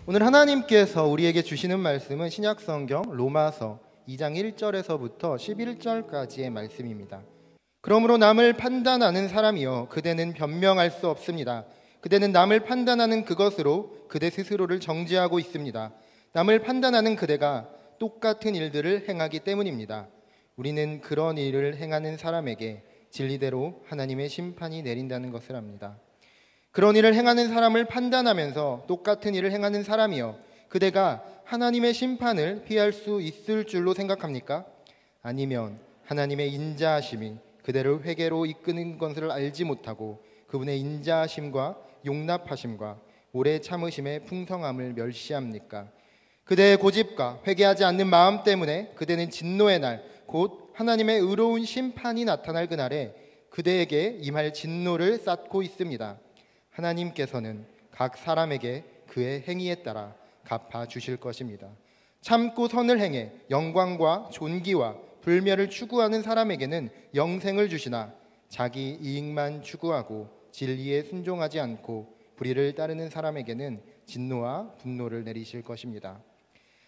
오늘 하나님께서 우리에게 주시는 말씀은 신약성경 로마서 2장 1절에서부터 11절까지의 말씀입니다. 그러므로 남을 판단하는 사람이여 그대는 변명할 수 없습니다. 그대는 남을 판단하는 그것으로 그대 스스로를 정죄하고 있습니다. 남을 판단하는 그대가 똑같은 일들을 행하기 때문입니다. 우리는 그런 일을 행하는 사람에게 진리대로 하나님의 심판이 내린다는 것을 압니다. 그런 일을 행하는 사람을 판단하면서 똑같은 일을 행하는 사람이여 그대가 하나님의 심판을 피할 수 있을 줄로 생각합니까? 아니면 하나님의 인자하심이 그대를 회개로 이끄는 것을 알지 못하고 그분의 인자하심과 용납하심과 오래 참으심의 풍성함을 멸시합니까? 그대의 고집과 회개하지 않는 마음 때문에 그대는 진노의 날, 곧 하나님의 의로운 심판이 나타날 그날에 그대에게 임할 진노를 쌓고 있습니다. 하나님께서는 각 사람에게 그의 행위에 따라 갚아주실 것입니다. 참고 선을 행해 영광과 존귀와 불멸을 추구하는 사람에게는 영생을 주시나 자기 이익만 추구하고 진리에 순종하지 않고 불의를 따르는 사람에게는 진노와 분노를 내리실 것입니다.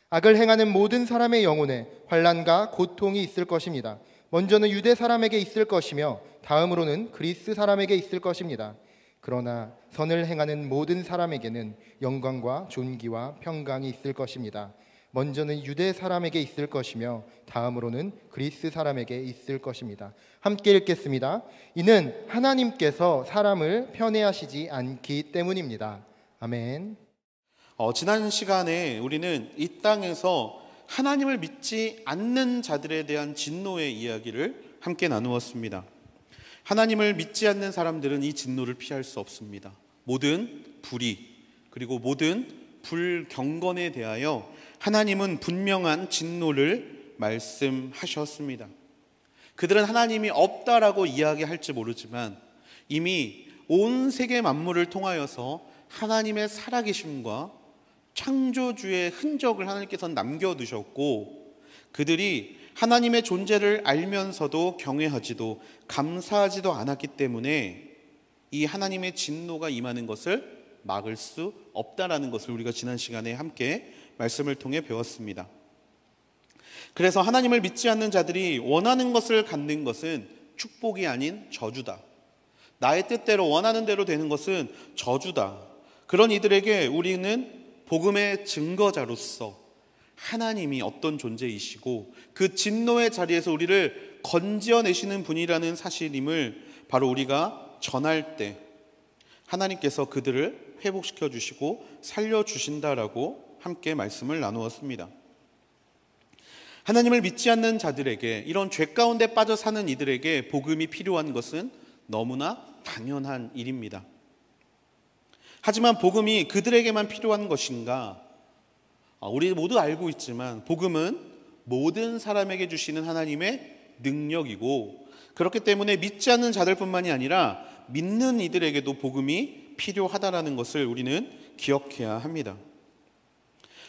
악을 행하는 모든 사람의 영혼에 환난과 고통이 있을 것입니다. 먼저는 유대 사람에게 있을 것이며 다음으로는 그리스 사람에게 있을 것입니다. 그러나 선을 행하는 모든 사람에게는 영광과 존귀와 평강이 있을 것입니다. 먼저는 유대 사람에게 있을 것이며 다음으로는 그리스 사람에게 있을 것입니다. 함께 읽겠습니다. 이는 하나님께서 사람을 편애하시지 않기 때문입니다. 아멘. 지난 시간에 우리는 이 땅에서 하나님을 믿지 않는 자들에 대한 진노의 이야기를 함께 나누었습니다. 하나님을 믿지 않는 사람들은 이 진노를 피할 수 없습니다. 모든 불의 그리고 모든 불경건에 대하여 하나님은 분명한 진노를 말씀하셨습니다. 그들은 하나님이 없다라고 이야기할지 모르지만 이미 온 세계 만물을 통하여서 하나님의 살아계심과 창조주의 흔적을 하나님께서 남겨두셨고 그들이 하나님의 존재를 알면서도 경외하지도 감사하지도 않았기 때문에 이 하나님의 진노가 임하는 것을 막을 수 없다라는 것을 우리가 지난 시간에 함께 말씀을 통해 배웠습니다. 그래서 하나님을 믿지 않는 자들이 원하는 것을 갖는 것은 축복이 아닌 저주다. 나의 뜻대로 원하는 대로 되는 것은 저주다. 그런 이들에게 우리는 복음의 증거자로서 하나님이 어떤 존재이시고 그 진노의 자리에서 우리를 건져내시는 분이라는 사실임을 바로 우리가 전할 때 하나님께서 그들을 회복시켜 주시고 살려주신다라고 함께 말씀을 나누었습니다. 하나님을 믿지 않는 자들에게, 이런 죄 가운데 빠져 사는 이들에게 복음이 필요한 것은 너무나 당연한 일입니다. 하지만 복음이 그들에게만 필요한 것인가? 우리 모두 알고 있지만 복음은 모든 사람에게 주시는 하나님의 능력이고, 그렇기 때문에 믿지 않는 자들뿐만이 아니라 믿는 이들에게도 복음이 필요하다는 것을 우리는 기억해야 합니다.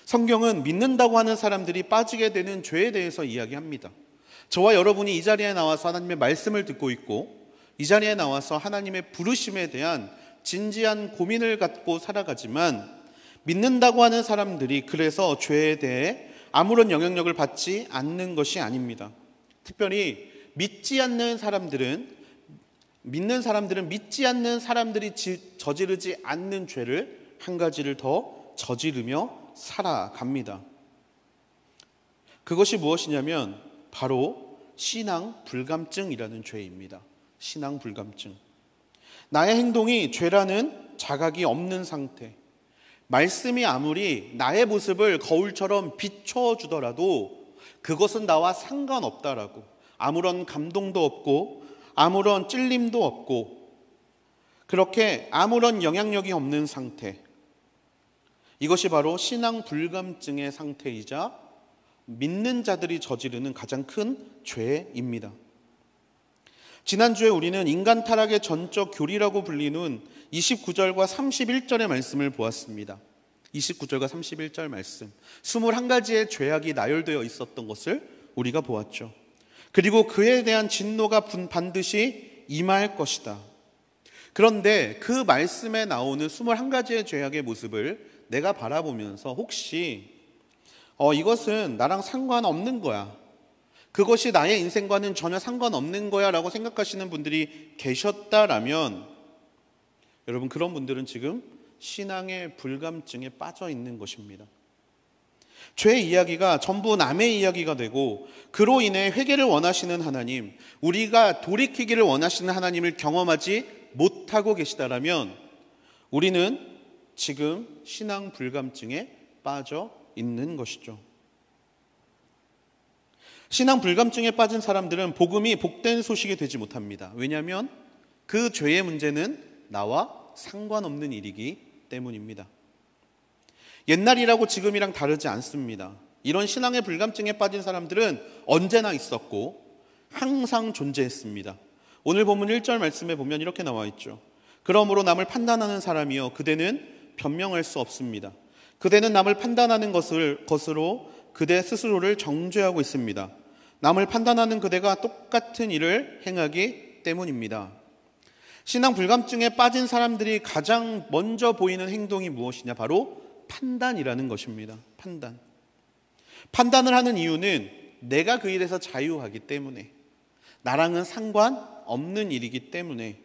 성경은 믿는다고 하는 사람들이 빠지게 되는 죄에 대해서 이야기합니다. 저와 여러분이 이 자리에 나와서 하나님의 말씀을 듣고 있고 이 자리에 나와서 하나님의 부르심에 대한 진지한 고민을 갖고 살아가지만 믿는다고 하는 사람들이 그래서 죄에 대해 아무런 영향력을 받지 않는 것이 아닙니다. 특별히 믿지 않는 사람들은, 믿는 사람들은 믿지 않는 사람들이 저지르지 않는 죄를 한 가지를 더 저지르며 살아갑니다. 그것이 무엇이냐면 바로 신앙 불감증이라는 죄입니다. 신앙 불감증. 나의 행동이 죄라는 자각이 없는 상태, 말씀이 아무리 나의 모습을 거울처럼 비춰주더라도 그것은 나와 상관없다라고, 아무런 감동도 없고 아무런 찔림도 없고 그렇게 아무런 영향력이 없는 상태, 이것이 바로 신앙 불감증의 상태이자 믿는 자들이 저지르는 가장 큰 죄입니다. 지난주에 우리는 인간 타락의 전적 교리라고 불리는 29절과 31절의 말씀을 보았습니다. 29절과 31절 말씀, 21가지의 죄악이 나열되어 있었던 것을 우리가 보았죠. 그리고 그에 대한 진노가 반드시 임할 것이다. 그런데 그 말씀에 나오는 21가지의 죄악의 모습을 내가 바라보면서 혹시 이것은 나랑 상관없는 거야, 그것이 나의 인생과는 전혀 상관없는 거야 라고 생각하시는 분들이 계셨다라면 여러분, 그런 분들은 지금 신앙의 불감증에 빠져 있는 것입니다. 죄의 이야기가 전부 남의 이야기가 되고 그로 인해 회개를 원하시는 하나님, 우리가 돌이키기를 원하시는 하나님을 경험하지 못하고 계시다라면 우리는 지금 신앙 불감증에 빠져 있는 것이죠. 신앙 불감증에 빠진 사람들은 복음이 복된 소식이 되지 못합니다. 왜냐하면 그 죄의 문제는 나와 상관없는 일이기 때문입니다. 옛날이라고 지금이랑 다르지 않습니다. 이런 신앙의 불감증에 빠진 사람들은 언제나 있었고 항상 존재했습니다. 오늘 본문 1절 말씀에 보면 이렇게 나와 있죠. 그러므로 남을 판단하는 사람이여 그대는 변명할 수 없습니다. 그대는 남을 판단하는 것으로 그대 스스로를 정죄하고 있습니다. 남을 판단하는 그대가 똑같은 일을 행하기 때문입니다. 신앙 불감증에 빠진 사람들이 가장 먼저 보이는 행동이 무엇이냐? 바로 판단이라는 것입니다. 판단을 하는 이유는 내가 그 일에서 자유하기 때문에, 나랑은 상관없는 일이기 때문에,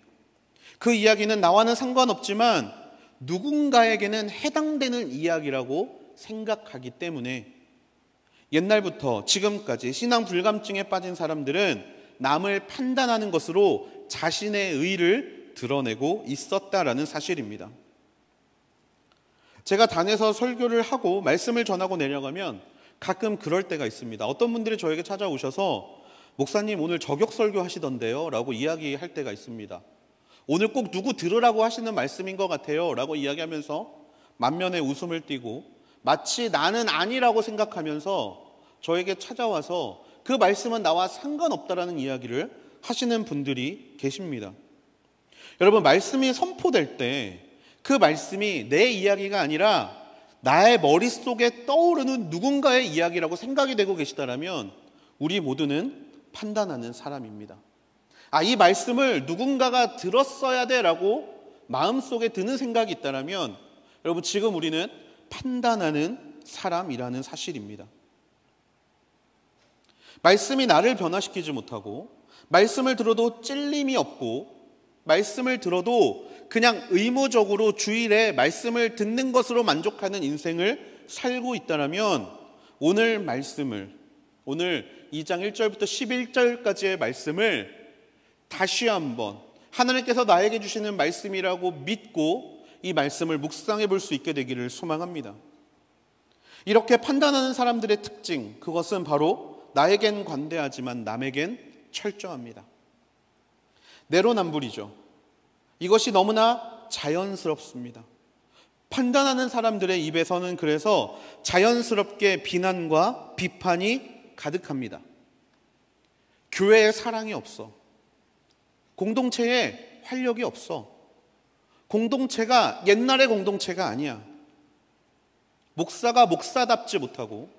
그 이야기는 나와는 상관없지만 누군가에게는 해당되는 이야기라고 생각하기 때문에 옛날부터 지금까지 신앙 불감증에 빠진 사람들은 남을 판단하는 것으로 자신의 의의를 드러내고 있었다라는 사실입니다. 제가 단에서 설교를 하고 말씀을 전하고 내려가면 가끔 그럴 때가 있습니다. 어떤 분들이 저에게 찾아오셔서 목사님 오늘 저격 설교 하시던데요 라고 이야기할 때가 있습니다. 오늘 꼭 누구 들으라고 하시는 말씀인 것 같아요 라고 이야기하면서 만면에 웃음을 띠고 마치 나는 아니라고 생각하면서 저에게 찾아와서 그 말씀은 나와 상관없다라는 이야기를 하시는 분들이 계십니다. 여러분, 말씀이 선포될 때 그 말씀이 내 이야기가 아니라 나의 머릿속에 떠오르는 누군가의 이야기라고 생각이 되고 계시다라면 우리 모두는 판단하는 사람입니다. 이 말씀을 누군가가 들었어야 돼라고 마음속에 드는 생각이 있다라면 여러분, 지금 우리는 판단하는 사람이라는 사실입니다. 말씀이 나를 변화시키지 못하고, 말씀을 들어도 찔림이 없고, 말씀을 들어도 그냥 의무적으로 주일에 말씀을 듣는 것으로 만족하는 인생을 살고 있다면 오늘 말씀을, 오늘 2장 1절부터 11절까지의 말씀을 다시 한번 하나님께서 나에게 주시는 말씀이라고 믿고 이 말씀을 묵상해 볼 수 있게 되기를 소망합니다. 이렇게 판단하는 사람들의 특징, 그것은 바로 나에겐 관대하지만 남에겐 철저합니다. 내로남불이죠. 이것이 너무나 자연스럽습니다. 판단하는 사람들의 입에서는 그래서 자연스럽게 비난과 비판이 가득합니다. 교회에 사랑이 없어. 공동체에 활력이 없어. 공동체가 옛날의 공동체가 아니야. 목사가 목사답지 못하고,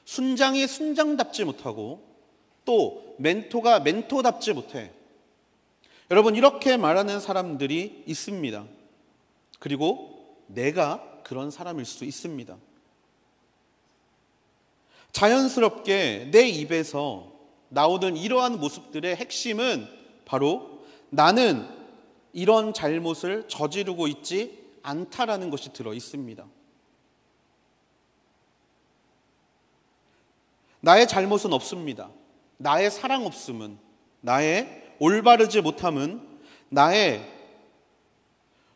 순장이 순장답지 못하고, 또 멘토가 멘토답지 못해. 여러분, 이렇게 말하는 사람들이 있습니다. 그리고 내가 그런 사람일 수 있습니다. 자연스럽게 내 입에서 나오는 이러한 모습들의 핵심은 바로 나는 이런 잘못을 저지르고 있지 않다라는 것이 들어 있습니다. 나의 잘못은 없습니다. 나의 사랑 없음은, 나의 올바르지 못함은, 나의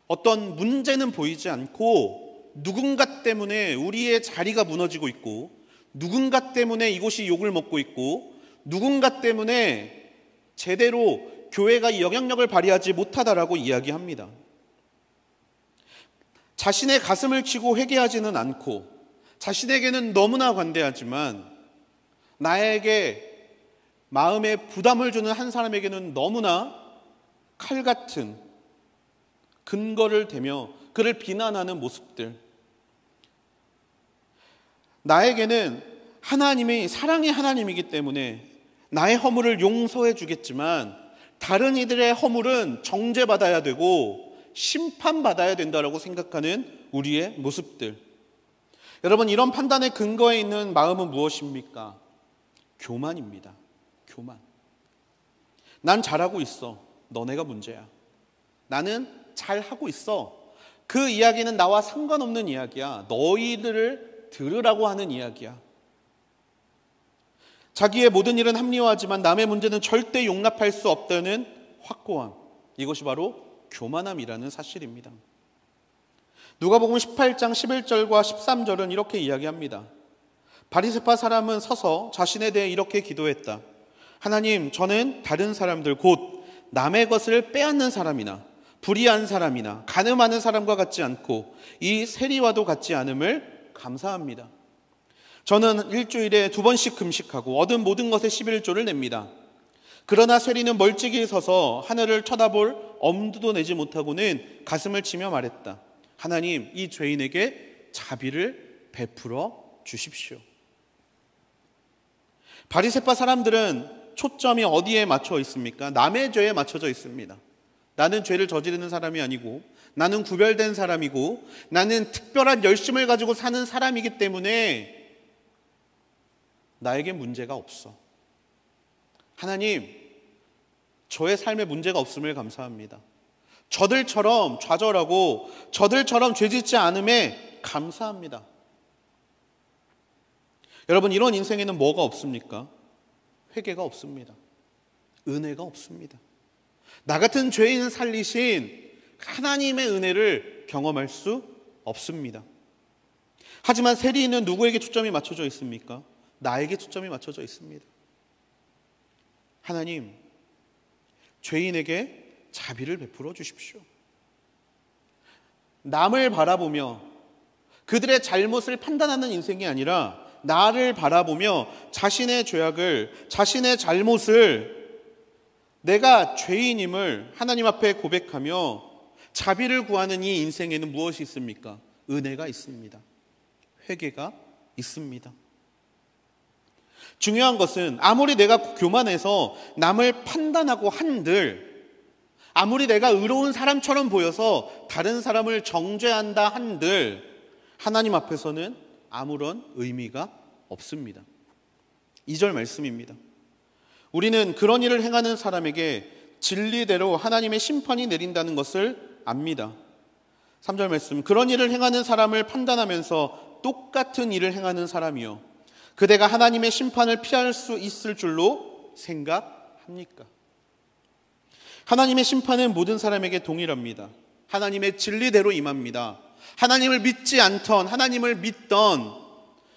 어떤 문제는 보이지 않고 누군가 때문에 우리의 자리가 무너지고 있고, 누군가 때문에 이곳이 욕을 먹고 있고, 누군가 때문에 제대로 교회가 영향력을 발휘하지 못하다라고 이야기합니다. 자신의 가슴을 치고 회개하지는 않고, 자신에게는 너무나 관대하지만 나에게 마음에 부담을 주는 한 사람에게는 너무나 칼같은 근거를 대며 그를 비난하는 모습들. 나에게는 하나님이 사랑의 하나님이기 때문에 나의 허물을 용서해 주겠지만 다른 이들의 허물은 정죄받아야 되고 심판받아야 된다라고 생각하는 우리의 모습들. 여러분, 이런 판단의 근거에 있는 마음은 무엇입니까? 교만입니다. 교만. 난 잘하고 있어. 너네가 문제야. 나는 잘하고 있어. 그 이야기는 나와 상관없는 이야기야. 너희들을 들으라고 하는 이야기야. 자기의 모든 일은 합리화하지만 남의 문제는 절대 용납할 수 없다는 확고함. 이것이 바로 교만함이라는 사실입니다. 누가복음 18장 11절과 13절은 이렇게 이야기합니다. 바리새파 사람은 서서 자신에 대해 이렇게 기도했다. 하나님, 저는 다른 사람들 곧 남의 것을 빼앗는 사람이나 불의한 사람이나 간음하는 사람과 같지 않고 이 세리와도 같지 않음을 감사합니다. 저는 일주일에 2번씩 금식하고 얻은 모든 것의 11조를 냅니다. 그러나 세리는 멀찍이 서서 하늘을 쳐다볼 엄두도 내지 못하고는 가슴을 치며 말했다. 하나님, 이 죄인에게 자비를 베풀어 주십시오. 바리새파 사람들은 초점이 어디에 맞춰 있습니까? 남의 죄에 맞춰져 있습니다. 나는 죄를 저지르는 사람이 아니고, 나는 구별된 사람이고, 나는 특별한 열심을 가지고 사는 사람이기 때문에 나에게 문제가 없어. 하나님, 저의 삶에 문제가 없음을 감사합니다. 저들처럼 좌절하고 저들처럼 죄짓지 않음에 감사합니다. 여러분, 이런 인생에는 뭐가 없습니까? 회개가 없습니다. 은혜가 없습니다. 나 같은 죄인을 살리신 하나님의 은혜를 경험할 수 없습니다. 하지만 세리는 누구에게 초점이 맞춰져 있습니까? 나에게 초점이 맞춰져 있습니다. 하나님, 죄인에게 자비를 베풀어 주십시오. 남을 바라보며 그들의 잘못을 판단하는 인생이 아니라 나를 바라보며 자신의 죄악을, 자신의 잘못을, 내가 죄인임을 하나님 앞에 고백하며 자비를 구하는 이 인생에는 무엇이 있습니까? 은혜가 있습니다. 회개가 있습니다. 중요한 것은 아무리 내가 교만해서 남을 판단하고 한들, 아무리 내가 의로운 사람처럼 보여서 다른 사람을 정죄한다 한들 하나님 앞에서는 아무런 의미가 없습니다. 2절 말씀입니다. 우리는 그런 일을 행하는 사람에게 진리대로 하나님의 심판이 내린다는 것을 압니다. 3절 말씀. 그런 일을 행하는 사람을 판단하면서 똑같은 일을 행하는 사람이요, 그대가 하나님의 심판을 피할 수 있을 줄로 생각합니까? 하나님의 심판은 모든 사람에게 동일합니다. 하나님의 진리대로 임합니다. 하나님을 믿지 않던, 하나님을 믿던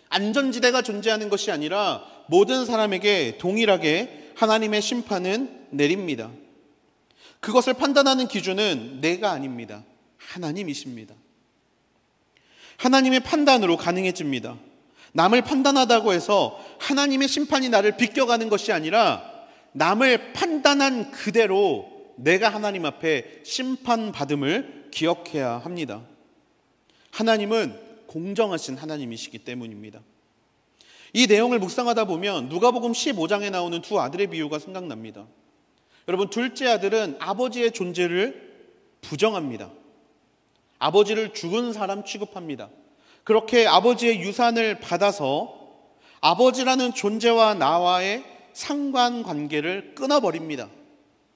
안전지대가 존재하는 것이 아니라 모든 사람에게 동일하게 하나님의 심판은 내립니다. 그것을 판단하는 기준은 내가 아닙니다. 하나님이십니다. 하나님의 판단으로 가능해집니다. 남을 판단하다고 해서 하나님의 심판이 나를 비껴가는 것이 아니라 남을 판단한 그대로 내가 하나님 앞에 심판받음을 기억해야 합니다. 하나님은 공정하신 하나님이시기 때문입니다. 이 내용을 묵상하다 보면 누가복음 15장에 나오는 두 아들의 비유가 생각납니다. 여러분, 둘째 아들은 아버지의 존재를 부정합니다. 아버지를 죽은 사람 취급합니다. 그렇게 아버지의 유산을 받아서 아버지라는 존재와 나와의 상관관계를 끊어버립니다.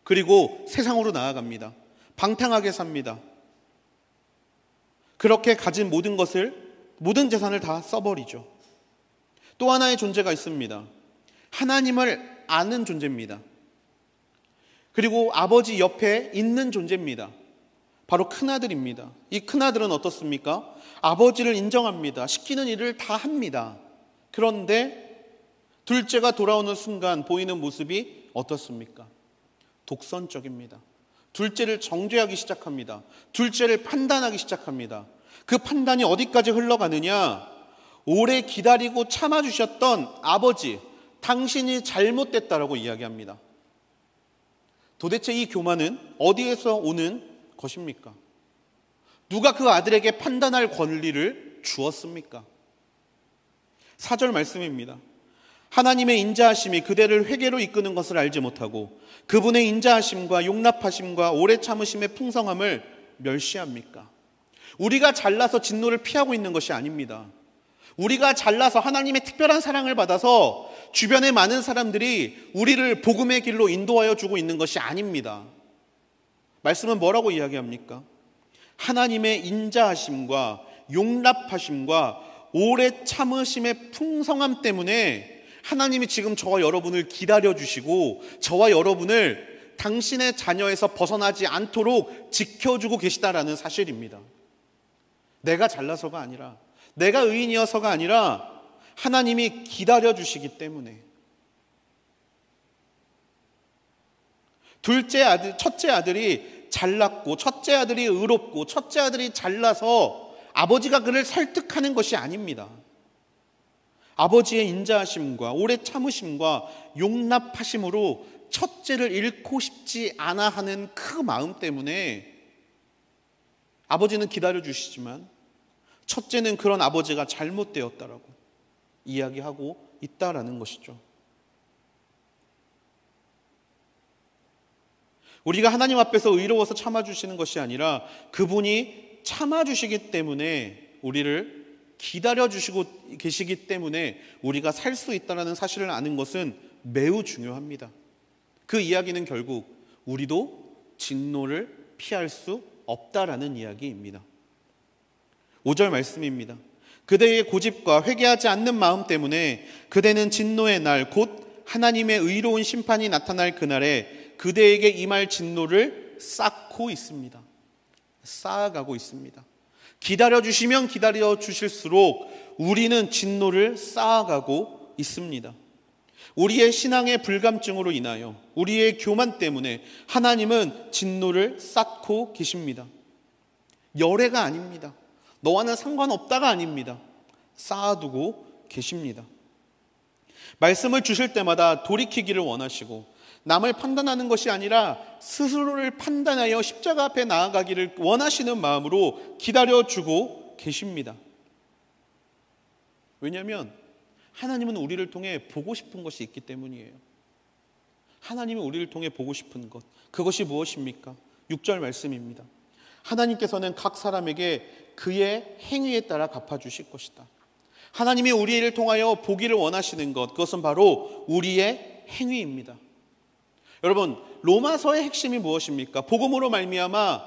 그리고 세상으로 나아갑니다. 방탕하게 삽니다. 그렇게 가진 모든 것을, 모든 재산을 다 써버리죠. 또 하나의 존재가 있습니다. 하나님을 아는 존재입니다. 그리고 아버지 옆에 있는 존재입니다. 바로 큰아들입니다. 이 큰아들은 어떻습니까? 아버지를 인정합니다. 시키는 일을 다 합니다. 그런데 둘째가 돌아오는 순간 보이는 모습이 어떻습니까? 독선적입니다. 둘째를 정죄하기 시작합니다. 둘째를 판단하기 시작합니다. 그 판단이 어디까지 흘러가느냐? 오래 기다리고 참아주셨던 아버지, 당신이 잘못됐다라고 이야기합니다. 도대체 이 교만은 어디에서 오는 것입니까? 누가 그 아들에게 판단할 권리를 주었습니까? 4절 말씀입니다. 하나님의 인자하심이 그대를 회개로 이끄는 것을 알지 못하고 그분의 인자하심과 용납하심과 오래 참으심의 풍성함을 멸시합니까? 우리가 잘나서 진노를 피하고 있는 것이 아닙니다. 우리가 잘나서 하나님의 특별한 사랑을 받아서 주변의 많은 사람들이 우리를 복음의 길로 인도하여 주고 있는 것이 아닙니다. 말씀은 뭐라고 이야기합니까? 하나님의 인자하심과 용납하심과 오래 참으심의 풍성함 때문에 하나님이 지금 저와 여러분을 기다려주시고 저와 여러분을 당신의 자녀에서 벗어나지 않도록 지켜주고 계시다라는 사실입니다. 내가 잘나서가 아니라, 내가 의인이어서가 아니라 하나님이 기다려주시기 때문에. 첫째 아들이 잘났고 첫째 아들이 의롭고 첫째 아들이 잘나서 아버지가 그를 설득하는 것이 아닙니다. 아버지의 인자하심과 오래 참으심과 용납하심으로 첫째를 잃고 싶지 않아 하는 그 마음 때문에 아버지는 기다려주시지만 첫째는 그런 아버지가 잘못되었다라고 이야기하고 있다라는 것이죠. 우리가 하나님 앞에서 의로워서 참아주시는 것이 아니라 그분이 참아주시기 때문에 우리를 기다려주시고 계시기 때문에 우리가 살 수 있다는 사실을 아는 것은 매우 중요합니다. 그 이야기는 결국 우리도 진노를 피할 수 없다라는 이야기입니다. 5절 말씀입니다. 그대의 고집과 회개하지 않는 마음 때문에 그대는 진노의 날 곧 하나님의 의로운 심판이 나타날 그날에 그대에게 임할 진노를 쌓고 있습니다. 쌓아가고 있습니다. 기다려주시면 기다려주실수록 우리는 진노를 쌓아가고 있습니다. 우리의 신앙의 불감증으로 인하여 우리의 교만 때문에 하나님은 진노를 쌓고 계십니다. 열애가 아닙니다. 너와는 상관없다가 아닙니다. 쌓아두고 계십니다. 말씀을 주실 때마다 돌이키기를 원하시고 남을 판단하는 것이 아니라 스스로를 판단하여 십자가 앞에 나아가기를 원하시는 마음으로 기다려주고 계십니다. 왜냐하면 하나님은 우리를 통해 보고 싶은 것이 있기 때문이에요. 하나님이 우리를 통해 보고 싶은 것, 그것이 무엇입니까? 6절 말씀입니다. 하나님께서는 각 사람에게 그의 행위에 따라 갚아주실 것이다. 하나님이 우리를 통하여 보기를 원하시는 것, 그것은 바로 우리의 행위입니다. 여러분, 로마서의 핵심이 무엇입니까? 복음으로 말미암아,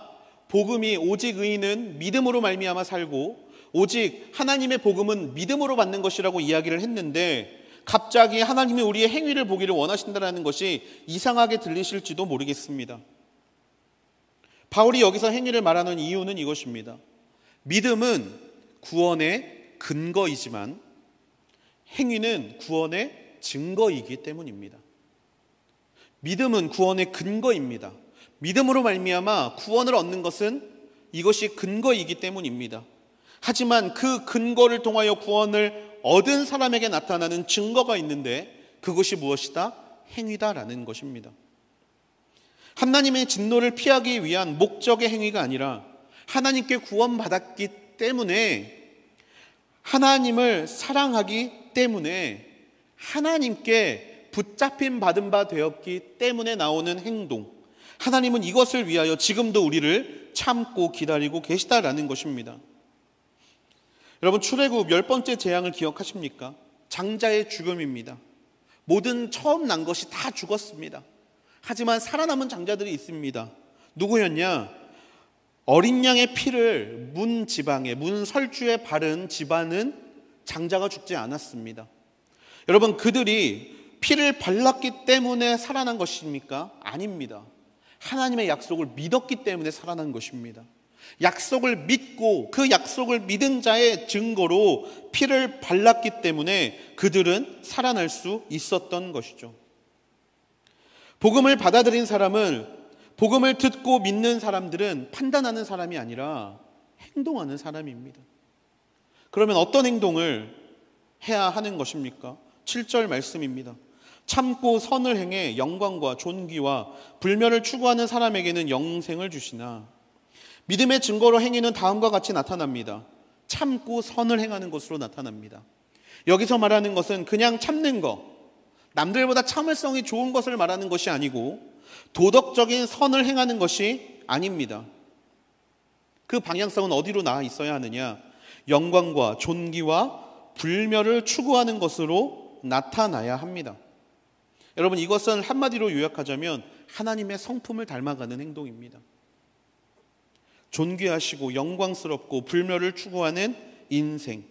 복음이 오직 의인은 믿음으로 말미암아 살고 오직 하나님의 복음은 믿음으로 받는 것이라고 이야기를 했는데 갑자기 하나님이 우리의 행위를 보기를 원하신다는 것이 이상하게 들리실지도 모르겠습니다. 바울이 여기서 행위를 말하는 이유는 이것입니다. 믿음은 구원의 근거이지만 행위는 구원의 증거이기 때문입니다. 믿음은 구원의 근거입니다. 믿음으로 말미암아 구원을 얻는 것은 이것이 근거이기 때문입니다. 하지만 그 근거를 통하여 구원을 얻은 사람에게 나타나는 증거가 있는데 그것이 무엇이다? 행위다라는 것입니다. 하나님의 진노를 피하기 위한 목적의 행위가 아니라 하나님께 구원받았기 때문에 하나님을 사랑하기 때문에 하나님께 붙잡힌 받은 바 되었기 때문에 나오는 행동, 하나님은 이것을 위하여 지금도 우리를 참고 기다리고 계시다라는 것입니다. 여러분, 출애굽 10번째 재앙을 기억하십니까? 장자의 죽음입니다. 모든 처음 난 것이 다 죽었습니다. 하지만 살아남은 장자들이 있습니다. 누구였냐? 어린 양의 피를 문 지방에, 문 설주에 바른 집안은 장자가 죽지 않았습니다. 여러분, 그들이 피를 발랐기 때문에 살아난 것입니까? 아닙니다. 하나님의 약속을 믿었기 때문에 살아난 것입니다. 약속을 믿고 그 약속을 믿은 자의 증거로 피를 발랐기 때문에 그들은 살아날 수 있었던 것이죠. 복음을 받아들인 사람은, 복음을 듣고 믿는 사람들은 판단하는 사람이 아니라 행동하는 사람입니다. 그러면 어떤 행동을 해야 하는 것입니까? 7절 말씀입니다. 참고 선을 행해 영광과 존귀와 불멸을 추구하는 사람에게는 영생을 주시나. 믿음의 증거로 행위는 다음과 같이 나타납니다. 참고 선을 행하는 것으로 나타납니다. 여기서 말하는 것은 그냥 참는 것, 남들보다 참을성이 좋은 것을 말하는 것이 아니고 도덕적인 선을 행하는 것이 아닙니다. 그 방향성은 어디로 나아 있어야 하느냐? 영광과 존귀와 불멸을 추구하는 것으로 나타나야 합니다. 여러분, 이것은 한마디로 요약하자면 하나님의 성품을 닮아가는 행동입니다. 존귀하시고 영광스럽고 불멸을 추구하는 인생.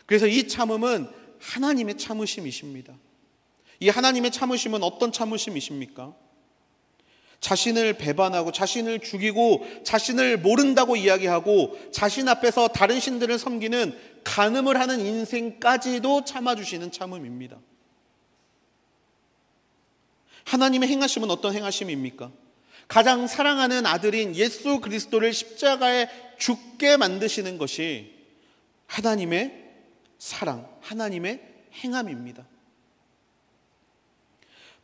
그래서 이 참음은 하나님의 참으심이십니다. 이 하나님의 참으심은 어떤 참으심이십니까? 자신을 배반하고 자신을 죽이고 자신을 모른다고 이야기하고 자신 앞에서 다른 신들을 섬기는 간음을 하는 인생까지도 참아주시는 참음입니다. 하나님의 행하심은 어떤 행하심입니까? 가장 사랑하는 아들인 예수 그리스도를 십자가에 죽게 만드시는 것이 하나님의 사랑, 하나님의 행함입니다.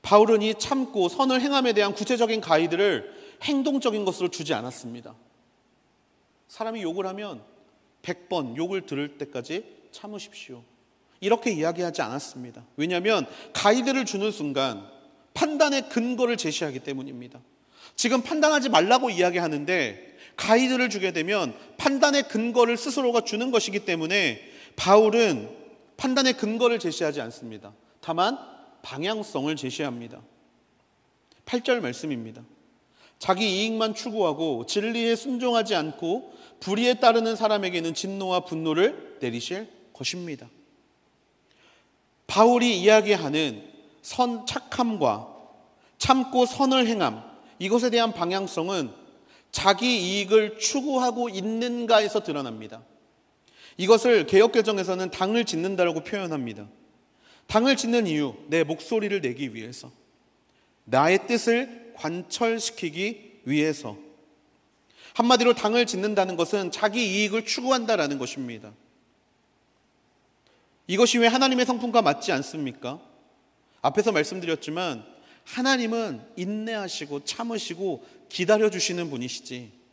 바울은 이 참고 선을 행함에 대한 구체적인 가이드를 행동적인 것으로 주지 않았습니다. 사람이 욕을 하면 100번 욕을 들을 때까지 참으십시오, 이렇게 이야기하지 않았습니다. 왜냐하면 가이드를 주는 순간 판단의 근거를 제시하기 때문입니다. 지금 판단하지 말라고 이야기하는데 가이드를 주게 되면 판단의 근거를 스스로가 주는 것이기 때문에 바울은 판단의 근거를 제시하지 않습니다. 다만 방향성을 제시합니다. 8절 말씀입니다. 자기 이익만 추구하고 진리에 순종하지 않고 불의에 따르는 사람에게는 진노와 분노를 내리실 것입니다. 바울이 이야기하는 착함과 참고 선을 행함, 이것에 대한 방향성은 자기 이익을 추구하고 있는가에서 드러납니다. 이것을 개역개정에서는 당을 짓는다라고 표현합니다. 당을 짓는 이유, 내 목소리를 내기 위해서, 나의 뜻을 관철시키기 위해서. 한마디로 당을 짓는다는 것은 자기 이익을 추구한다라는 것입니다. 이것이 왜 하나님의 성품과 맞지 않습니까? 앞에서 말씀드렸지만 하나님은 인내하시고 참으시고 기다려주시는 분이시지,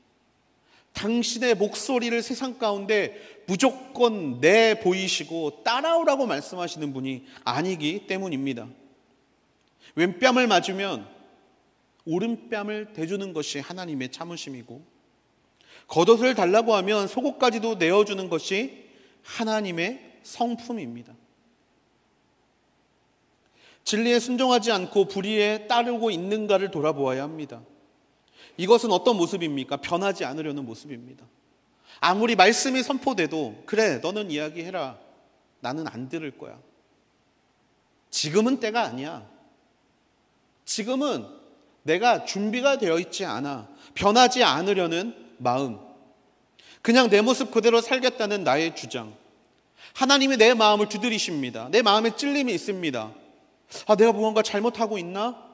당신의 목소리를 세상 가운데 무조건 내보이시고 따라오라고 말씀하시는 분이 아니기 때문입니다. 왼뺨을 맞으면 오른뺨을 대주는 것이 하나님의 참으심이고, 겉옷을 달라고 하면 속옷까지도 내어주는 것이 하나님의 성품입니다. 진리에 순종하지 않고 불의에 따르고 있는가를 돌아보아야 합니다. 이것은 어떤 모습입니까? 변하지 않으려는 모습입니다. 아무리 말씀이 선포돼도 그래, 너는 이야기해라, 나는 안 들을 거야. 지금은 때가 아니야. 지금은 내가 준비가 되어 있지 않아. 변하지 않으려는 마음, 그냥 내 모습 그대로 살겠다는 나의 주장. 하나님이 내 마음을 두드리십니다. 내 마음에 찔림이 있습니다. 내가 무언가 잘못하고 있나?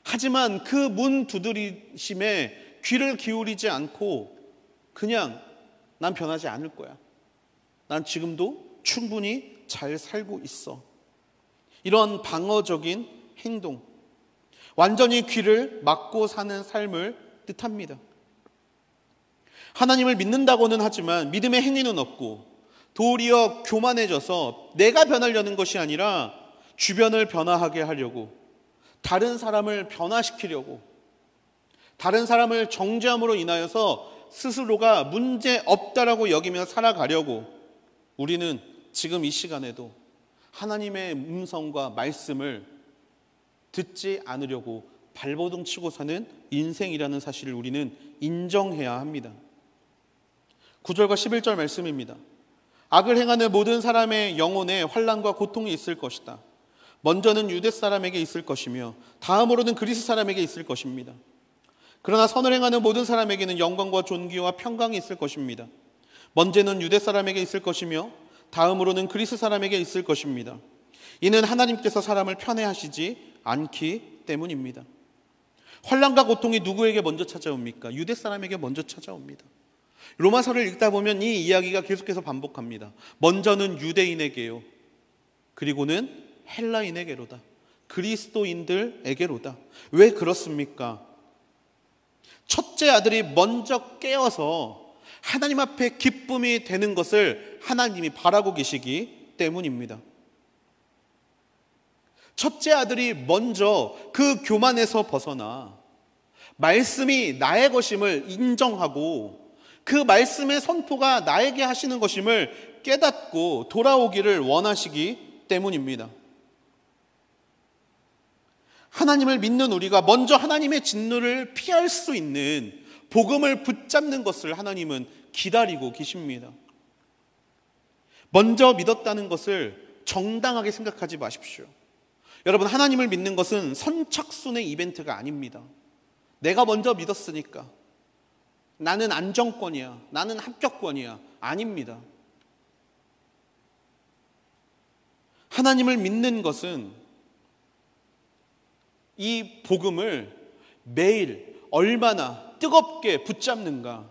하지만 그 문 두드리심에 귀를 기울이지 않고 그냥 난 변하지 않을 거야, 난 지금도 충분히 잘 살고 있어, 이런 방어적인 행동, 완전히 귀를 막고 사는 삶을 뜻합니다. 하나님을 믿는다고는 하지만 믿음의 행위는 없고 도리어 교만해져서 내가 변하려는 것이 아니라 주변을 변화하게 하려고, 다른 사람을 변화시키려고, 다른 사람을 정죄함으로 인하여서 스스로가 문제 없다라고 여기며 살아가려고, 우리는 지금 이 시간에도 하나님의 음성과 말씀을 듣지 않으려고 발버둥 치고 사는 인생이라는 사실을 우리는 인정해야 합니다. 9절과 11절 말씀입니다. 악을 행하는 모든 사람의 영혼에 환난과 고통이 있을 것이다. 먼저는 유대 사람에게 있을 것이며 다음으로는 그리스 사람에게 있을 것입니다. 그러나 선을 행하는 모든 사람에게는 영광과 존귀와 평강이 있을 것입니다. 먼저는 유대 사람에게 있을 것이며 다음으로는 그리스 사람에게 있을 것입니다. 이는 하나님께서 사람을 편애하시지 않기 때문입니다. 환난과 고통이 누구에게 먼저 찾아옵니까? 유대 사람에게 먼저 찾아옵니다. 로마서를 읽다 보면 이 이야기가 계속해서 반복합니다. 먼저는 유대인에게요, 그리고는 헬라인에게로다, 그리스도인들에게로다. 왜 그렇습니까? 첫째 아들이 먼저 깨어서 하나님 앞에 기쁨이 되는 것을 하나님이 바라고 계시기 때문입니다. 첫째 아들이 먼저 그 교만에서 벗어나 말씀이 나의 것임을 인정하고 그 말씀의 선포가 나에게 하시는 것임을 깨닫고 돌아오기를 원하시기 때문입니다. 하나님을 믿는 우리가 먼저 하나님의 진노를 피할 수 있는 복음을 붙잡는 것을 하나님은 기다리고 계십니다. 먼저 믿었다는 것을 정당하게 생각하지 마십시오. 여러분, 하나님을 믿는 것은 선착순의 이벤트가 아닙니다. 내가 먼저 믿었으니까 나는 안정권이야, 나는 합격권이야. 아닙니다. 하나님을 믿는 것은 이 복음을 매일 얼마나 뜨겁게 붙잡는가,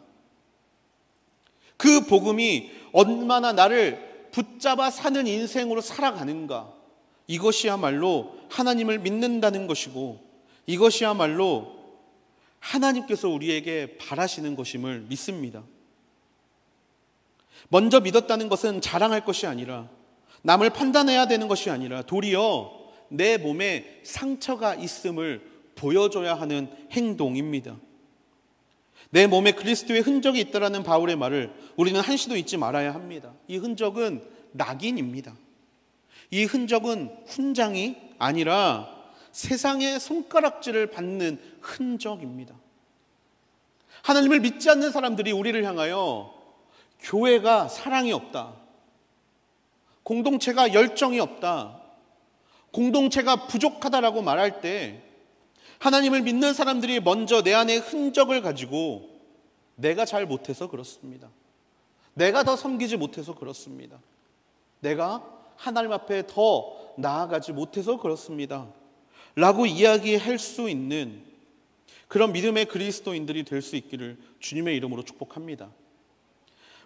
그 복음이 얼마나 나를 붙잡아 사는 인생으로 살아가는가, 이것이야말로 하나님을 믿는다는 것이고, 이것이야말로 하나님께서 우리에게 바라시는 것임을 믿습니다. 먼저 믿었다는 것은 자랑할 것이 아니라, 남을 판단해야 되는 것이 아니라, 도리어 내 몸에 상처가 있음을 보여줘야 하는 행동입니다. 내 몸에 그리스도의 흔적이 있다라는 바울의 말을 우리는 한시도 잊지 말아야 합니다. 이 흔적은 낙인입니다. 이 흔적은 훈장이 아니라 세상의 손가락질을 받는 흔적입니다. 하나님을 믿지 않는 사람들이 우리를 향하여 교회가 사랑이 없다, 공동체가 열정이 없다, 공동체가 부족하다라고 말할 때, 하나님을 믿는 사람들이 먼저 내 안에 흔적을 가지고 내가 잘 못해서 그렇습니다, 내가 더 섬기지 못해서 그렇습니다, 내가 하나님 앞에 더 나아가지 못해서 그렇습니다 라고 이야기할 수 있는 그런 믿음의 그리스도인들이 될 수 있기를 주님의 이름으로 축복합니다.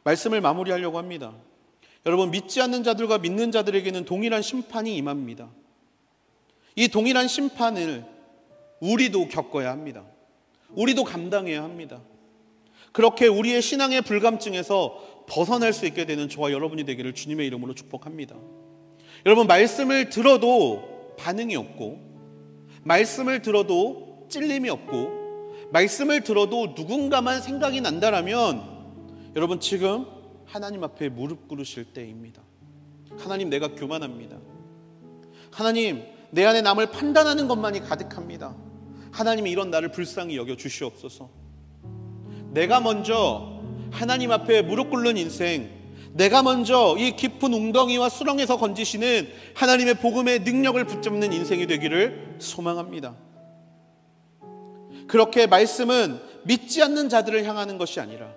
말씀을 마무리하려고 합니다. 여러분, 믿지 않는 자들과 믿는 자들에게는 동일한 심판이 임합니다. 이 동일한 심판을 우리도 겪어야 합니다. 우리도 감당해야 합니다. 그렇게 우리의 신앙의 불감증에서 벗어날 수 있게 되는 저와 여러분이 되기를 주님의 이름으로 축복합니다. 여러분, 말씀을 들어도 반응이 없고, 말씀을 들어도 찔림이 없고, 말씀을 들어도 누군가만 생각이 난다라면 여러분, 지금 하나님 앞에 무릎 꿇으실 때입니다. 하나님, 내가 교만합니다. 하나님, 내 안에 남을 판단하는 것만이 가득합니다. 하나님이 이런 나를 불쌍히 여겨 주시옵소서. 내가 먼저 하나님 앞에 무릎 꿇는 인생, 내가 먼저 이 깊은 웅덩이와 수렁에서 건지시는 하나님의 복음의 능력을 붙잡는 인생이 되기를 소망합니다. 그렇게 말씀은 믿지 않는 자들을 향하는 것이 아니라,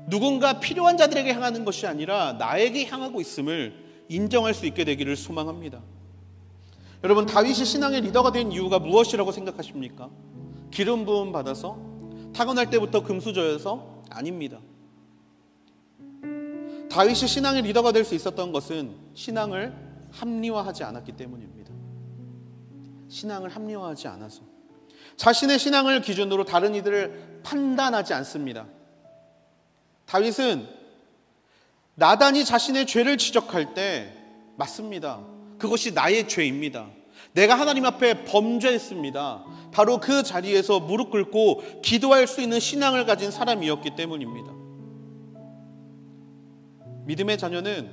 누군가 필요한 자들에게 향하는 것이 아니라 나에게 향하고 있음을 인정할 수 있게 되기를 소망합니다. 여러분, 다윗이 신앙의 리더가 된 이유가 무엇이라고 생각하십니까? 기름 부음 받아서? 타고날 때부터 금수저여서? 아닙니다. 다윗이 신앙의 리더가 될 수 있었던 것은 신앙을 합리화하지 않았기 때문입니다. 신앙을 합리화하지 않아서 자신의 신앙을 기준으로 다른 이들을 판단하지 않습니다. 다윗은 나단이 자신의 죄를 지적할 때, 맞습니다, 그것이 나의 죄입니다, 내가 하나님 앞에 범죄했습니다, 바로 그 자리에서 무릎 꿇고 기도할 수 있는 신앙을 가진 사람이었기 때문입니다. 믿음의 자녀는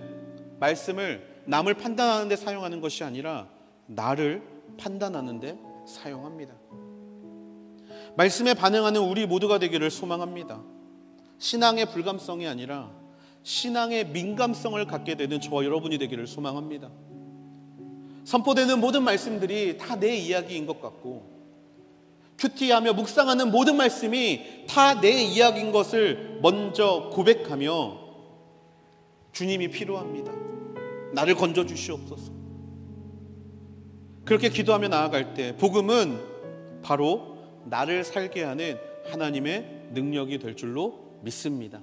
말씀을 남을 판단하는 데 사용하는 것이 아니라 나를 판단하는 데 사용합니다. 말씀에 반응하는 우리 모두가 되기를 소망합니다. 신앙의 불감성이 아니라 신앙의 민감성을 갖게 되는 저와 여러분이 되기를 소망합니다. 선포되는 모든 말씀들이 다 내 이야기인 것 같고, 큐티하며 묵상하는 모든 말씀이 다 내 이야기인 것을 먼저 고백하며 주님이 필요합니다, 나를 건져주시옵소서, 그렇게 기도하며 나아갈 때 복음은 바로 나를 살게 하는 하나님의 능력이 될 줄로 믿습니다.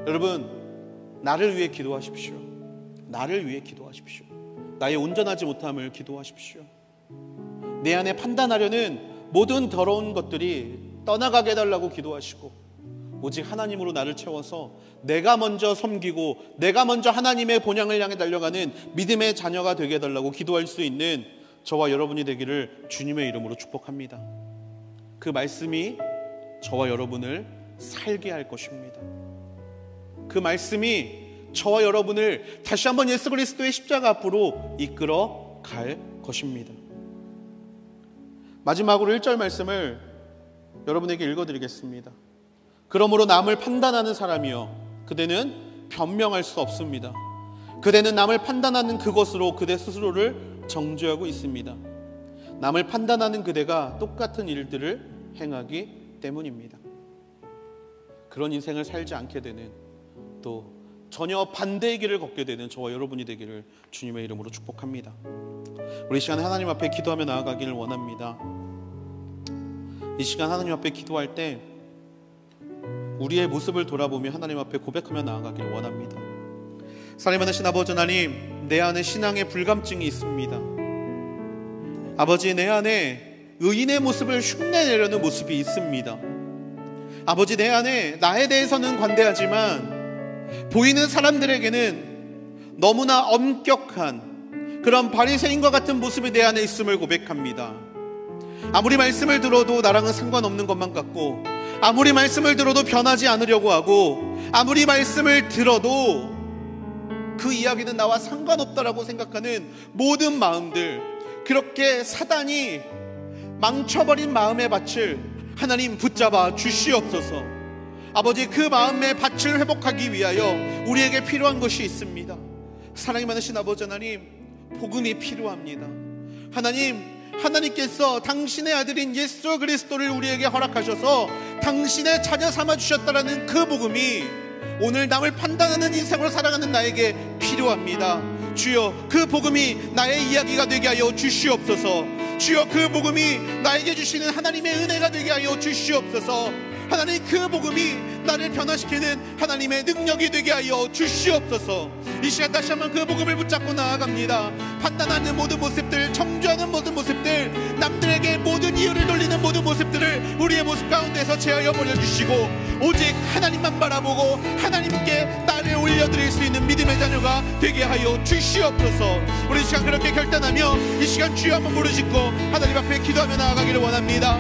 여러분, 나를 위해 기도하십시오. 나를 위해 기도하십시오. 나의 온전하지 못함을 기도하십시오. 내 안에 판단하려는 모든 더러운 것들이 떠나가게 해달라고 기도하시고, 오직 하나님으로 나를 채워서 내가 먼저 섬기고 내가 먼저 하나님의 본향을 향해 달려가는 믿음의 자녀가 되게 해달라고 기도할 수 있는 저와 여러분이 되기를 주님의 이름으로 축복합니다. 그 말씀이 저와 여러분을 살게 할 것입니다. 그 말씀이 저와 여러분을 다시 한번 예수 그리스도의 십자가 앞으로 이끌어 갈 것입니다. 마지막으로 1절 말씀을 여러분에게 읽어드리겠습니다. 그러므로 남을 판단하는 사람이여 그대는 변명할 수 없습니다. 그대는 남을 판단하는 그것으로 그대 스스로를 정죄하고 있습니다. 남을 판단하는 그대가 똑같은 일들을 행하기 때문입니다. 그런 인생을 살지 않게 되는, 또 전혀 반대의 길을 걷게 되는 저와 여러분이 되기를 주님의 이름으로 축복합니다. 우리 시간 하나님 앞에 기도하며 나아가기를 원합니다. 이 시간 하나님 앞에 기도할 때 우리의 모습을 돌아보며 하나님 앞에 고백하며 나아가기를 원합니다. 사랑하는 아버지 하나님, 내 안에 신앙의 불감증이 있습니다. 아버지, 내 안에 의인의 모습을 흉내내려는 모습이 있습니다. 아버지, 내 안에 나에 대해서는 관대하지만 보이는 사람들에게는 너무나 엄격한 그런 바리새인과 같은 모습이 내 안에 있음을 고백합니다. 아무리 말씀을 들어도 나랑은 상관없는 것만 같고, 아무리 말씀을 들어도 변하지 않으려고 하고, 아무리 말씀을 들어도 그 이야기는 나와 상관없다라고 생각하는 모든 마음들, 그렇게 사단이 망쳐버린 마음의 밭을 하나님 붙잡아 주시옵소서. 아버지, 그 마음의 밭을 회복하기 위하여 우리에게 필요한 것이 있습니다. 사랑이 많으신 아버지 하나님, 복음이 필요합니다. 하나님께서 당신의 아들인 예수 그리스도를 우리에게 허락하셔서 당신의 자녀 삼아 주셨다라는 그 복음이 오늘 남을 판단하는 인생으로 살아가는 나에게 필요합니다. 주여, 그 복음이 나의 이야기가 되게 하여 주시옵소서. 주여, 그 복음이 나에게 주시는 하나님의 은혜가 되게 하여 주시옵소서. 하나님, 그 복음이 나를 변화시키는 하나님의 능력이 되게 하여 주시옵소서. 이 시간 다시 한번 그 복음을 붙잡고 나아갑니다. 판단하는 모든 모습들, 정죄하는 모든 모습들, 남들에게 모든 이유를 돌리는 모든 모습들을 우리의 모습 가운데서 제하여 버려주시고 오직 하나님만 바라보고 하나님께 나를 올려드릴 수 있는 믿음의 자녀가 되게 하여 주시옵소서. 우리 이 시간 그렇게 결단하며 이 시간 주여 한번 부르짖고 하나님 앞에 기도하며 나아가기를 원합니다.